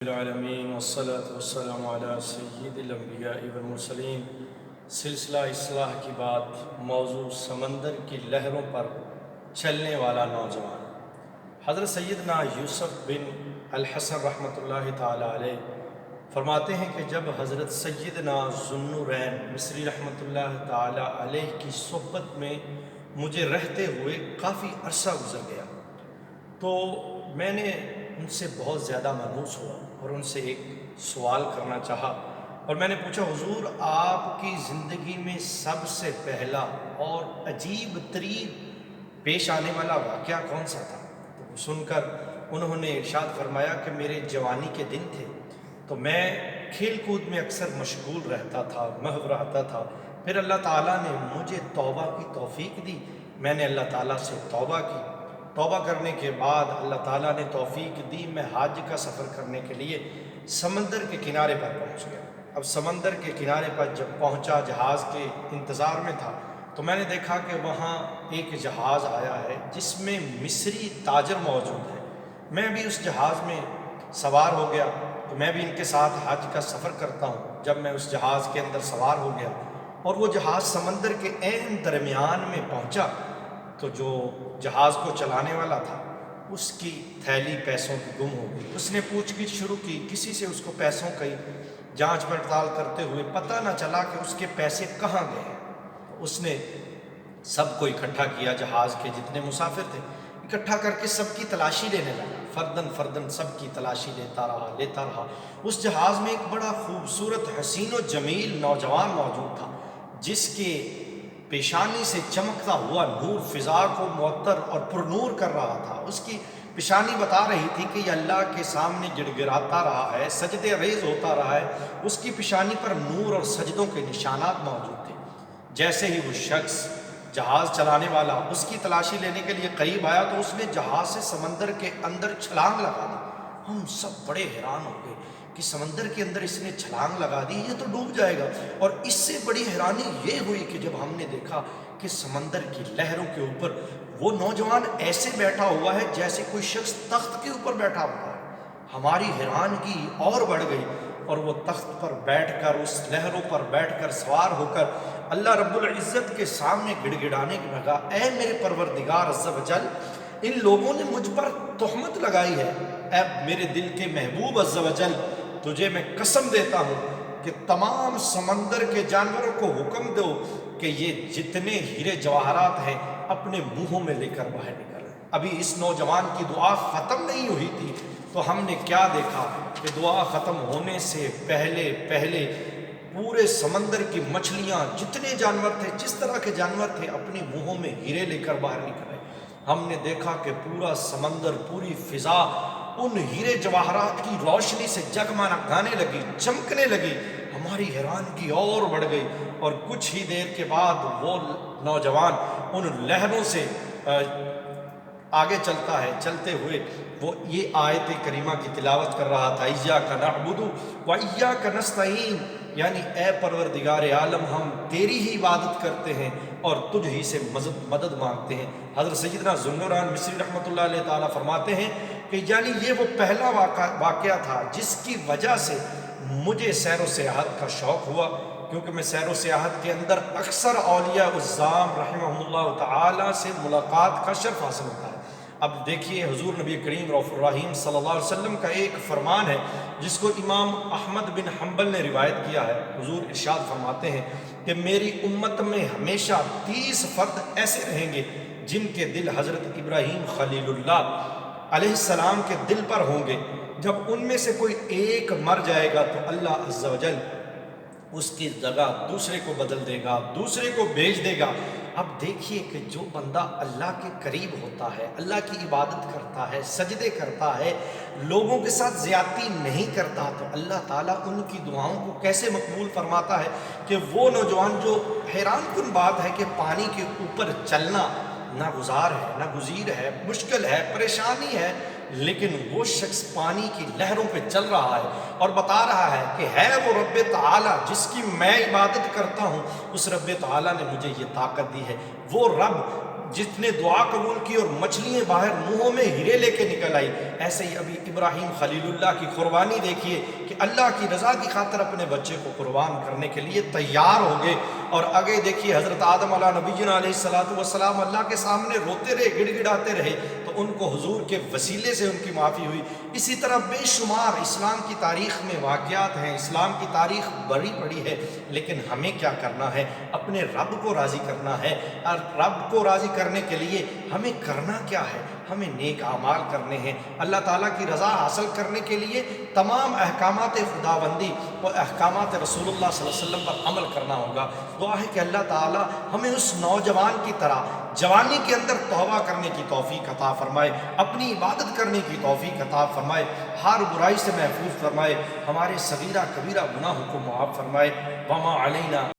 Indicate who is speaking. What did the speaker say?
Speaker 1: العالمین والصلاة والسلام علی سید الانبیاء والمرسلین۔ سلسلہ اصلاح کی بات، موضوع سمندر کی لہروں پر چلنے والا نوجوان۔ حضرت سیدنا یوسف بن الحسن رحمۃ اللہ تعالی علیہ فرماتے ہیں کہ جب حضرت سیدنا ذوالنورین مصری رحمۃ اللہ تعالی علیہ کی صحبت میں مجھے رہتے ہوئے کافی عرصہ گزر گیا تو میں نے ان سے بہت زیادہ مانوس ہوا اور ان سے ایک سوال کرنا چاہا، اور میں نے پوچھا، حضور آپ کی زندگی میں سب سے پہلا اور عجیب ترین پیش آنے والا واقعہ کون سا تھا؟ تو سن کر انہوں نے ارشاد فرمایا کہ میرے جوانی کے دن تھے تو میں کھیل کود میں اکثر مشغول رہتا تھا، محو رہتا تھا۔ پھر اللہ تعالیٰ نے مجھے توبہ کی توفیق دی، میں نے اللہ تعالیٰ سے توبہ کی۔ توبہ کرنے کے بعد اللہ تعالیٰ نے توفیق دی، میں حج کا سفر کرنے کے لیے سمندر کے کنارے پر پہنچ گیا۔ اب سمندر کے کنارے پر جب پہنچا، جہاز کے انتظار میں تھا، تو میں نے دیکھا کہ وہاں ایک جہاز آیا ہے جس میں مصری تاجر موجود ہیں۔ میں بھی اس جہاز میں سوار ہو گیا، تو میں بھی ان کے ساتھ حج کا سفر کرتا ہوں۔ جب میں اس جہاز کے اندر سوار ہو گیا اور وہ جہاز سمندر کے عین درمیان میں پہنچا، تو جو جہاز کو چلانے والا تھا اس کی تھیلی پیسوں کی گم ہو گئی۔ اس نے پوچھ گچھ شروع کی، کسی سے اس کو پیسوں کی جانچ پڑتال کرتے ہوئے پتہ نہ چلا کہ اس کے پیسے کہاں گئے ہیں۔ اس نے سب کو اکٹھا کیا، جہاز کے جتنے مسافر تھے اکٹھا کر کے سب کی تلاشی لینے لگا، فردن فردن سب کی تلاشی لیتا رہا۔ اس جہاز میں ایک بڑا خوبصورت حسین و جمیل نوجوان موجود تھا جس کے پیشانی سے چمکتا ہوا نور فضا کو معطر اور پرنور کر رہا تھا۔ اس کی پیشانی بتا رہی تھی کہ یہ اللہ کے سامنے گڑ گڑاتا رہا ہے، سجدے ریز ہوتا رہا ہے۔ اس کی پیشانی پر نور اور سجدوں کے نشانات موجود تھے۔ جیسے ہی وہ شخص جہاز چلانے والا اس کی تلاشی لینے کے لیے قریب آیا تو اس نے جہاز سے سمندر کے اندر چھلانگ لگا دی۔ ہم سب بڑے حیران ہو گئے کہ سمندر کے اندر اس نے چھلانگ لگا دی، یہ تو ڈوب جائے گا۔ اور اس سے بڑی حیرانی یہ ہوئی کہ جب ہم نے دیکھا کہ سمندر کی لہروں کے اوپر وہ نوجوان ایسے بیٹھا ہوا ہے جیسے کوئی شخص تخت کے اوپر بیٹھا ہوا ہے۔ ہماری حیرانگی اور بڑھ گئی، اور وہ تخت پر بیٹھ کر، اس لہروں پر بیٹھ کر، سوار ہو کر اللہ رب العزت کے سامنے گڑ گڑانے لگا، اے میرے پروردگار عز و جل، ان لوگوں نے مجھ پر تہمت لگائی ہے، اے میرے دل کے محبوب عز و جل، تجھے میں قسم دیتا ہوں کہ تمام سمندر کے جانوروں کو حکم دو کہ یہ جتنے ہیرے جواہرات ہیں اپنے منہوں میں لے کر باہر نکلیں۔ ابھی اس نوجوان کی دعا ختم نہیں ہوئی تھی تو ہم نے کیا دیکھا کہ دعا ختم ہونے سے پہلے پورے سمندر کی مچھلیاں، جتنے جانور تھے، جس طرح کے جانور تھے، اپنے منہوں میں ہیرے لے کر باہر نکلے۔ ہم نے دیکھا کہ پورا سمندر، پوری فضا ان ہیرے جواہرات کی روشنی سے جگمگانے لگی، چمکنے لگی۔ ہماری حیرانگی اور بڑھ گئی، اور کچھ ہی دیر کے بعد وہ نوجوان ان لہروں سے آگے چلتا ہے، چلتے ہوئے وہ یہ آیت کریمہ کی تلاوت کر رہا تھا، ایاک نعبد و ایاک نستعین، یعنی اے پروردگار عالم، ہم تیری ہی عبادت کرتے ہیں اور تجھ ہی سے مدد مانگتے ہیں۔ حضرت سیدنا ذوالنورین مصری رحمۃ اللہ علیہ تعالیٰ فرماتے ہیں کہ یعنی یہ وہ پہلا واقعہ تھا جس کی وجہ سے مجھے سیر و سیاحت کا شوق ہوا، کیونکہ میں سیر و سیاحت کے اندر اکثر اولیاء الظام رحمہم اللہ تعالیٰ سے ملاقات کا شرف حاصل ہوتا ہے۔ اب دیکھیے، حضور نبی کریم رؤوف الرحیم صلی اللہ علیہ وسلم کا ایک فرمان ہے جس کو امام احمد بن حنبل نے روایت کیا ہے۔ حضور ارشاد فرماتے ہیں کہ میری امت میں ہمیشہ 30 فرد ایسے رہیں گے جن کے دل حضرت ابراہیم خلیل اللہ علیہ السلام کے دل پر ہوں گے۔ جب ان میں سے کوئی ایک مر جائے گا تو اللہ عز و جل اس کی جگہ دوسرے کو بدل دے گا، دوسرے کو بھیج دے گا۔ اب دیکھیے کہ جو بندہ اللہ کے قریب ہوتا ہے، اللہ کی عبادت کرتا ہے، سجدے کرتا ہے، لوگوں کے ساتھ زیادتی نہیں کرتا، تو اللہ تعالیٰ ان کی دعاؤں کو کیسے مقبول فرماتا ہے کہ وہ نوجوان، جو حیران کن بات ہے کہ پانی کے اوپر چلنا ناگزار ہے، ناگزیر ہے، مشکل ہے، پریشانی ہے، لیکن وہ شخص پانی کی لہروں پہ چل رہا ہے اور بتا رہا ہے کہ ہے وہ رب تعالیٰ جس کی میں عبادت کرتا ہوں، اس رب تعالیٰ نے مجھے یہ طاقت دی ہے۔ وہ رب
Speaker 2: جس نے دعا قبول کی اور مچھلیاں باہر منہوں میں ہیرے لے کے نکل آئی، ایسے ہی ابھی ابراہیم خلیل اللہ کی قربانی دیکھیے کہ اللہ کی رضا کی خاطر اپنے بچے کو قربان کرنے کے لیے تیار ہو گئے۔ اور آگے دیکھیے حضرت آدم علیہ نبینا علیہ السلام اللہ کے سامنے روتے رہے، گڑ گڑاتے رہے، تو ان کو حضور کے وسیلے سے ان کی معافی ہوئی۔ اسی طرح بے شمار اسلام کی تاریخ میں واقعات ہیں، اسلام کی تاریخ بڑی بڑی ہے، لیکن ہمیں کیا کرنا ہے؟ اپنے رب کو راضی کرنا ہے، اور رب کو راضی کرنے کے لیے ہمیں کرنا کیا ہے؟ ہمیں نیک اعمال کرنے ہیں۔ اللہ تعالیٰ کی رضا حاصل کرنے کے لیے تمام احکامات خداوندی اور احکامات رسول اللہ صلی اللہ علیہ وسلم پر عمل کرنا ہوگا۔ دعا ہے کہ اللہ تعالیٰ ہمیں اس نوجوان کی طرح جوانی کے اندر توبہ کرنے کی توفیق عطا فرمائے، اپنی عبادت کرنے کی توفیق عطا فرمائے، ہر برائی سے محفوظ فرمائے، ہمارے صغیرہ کبیرہ گناہوں کو معاف فرمائے۔ وما علینا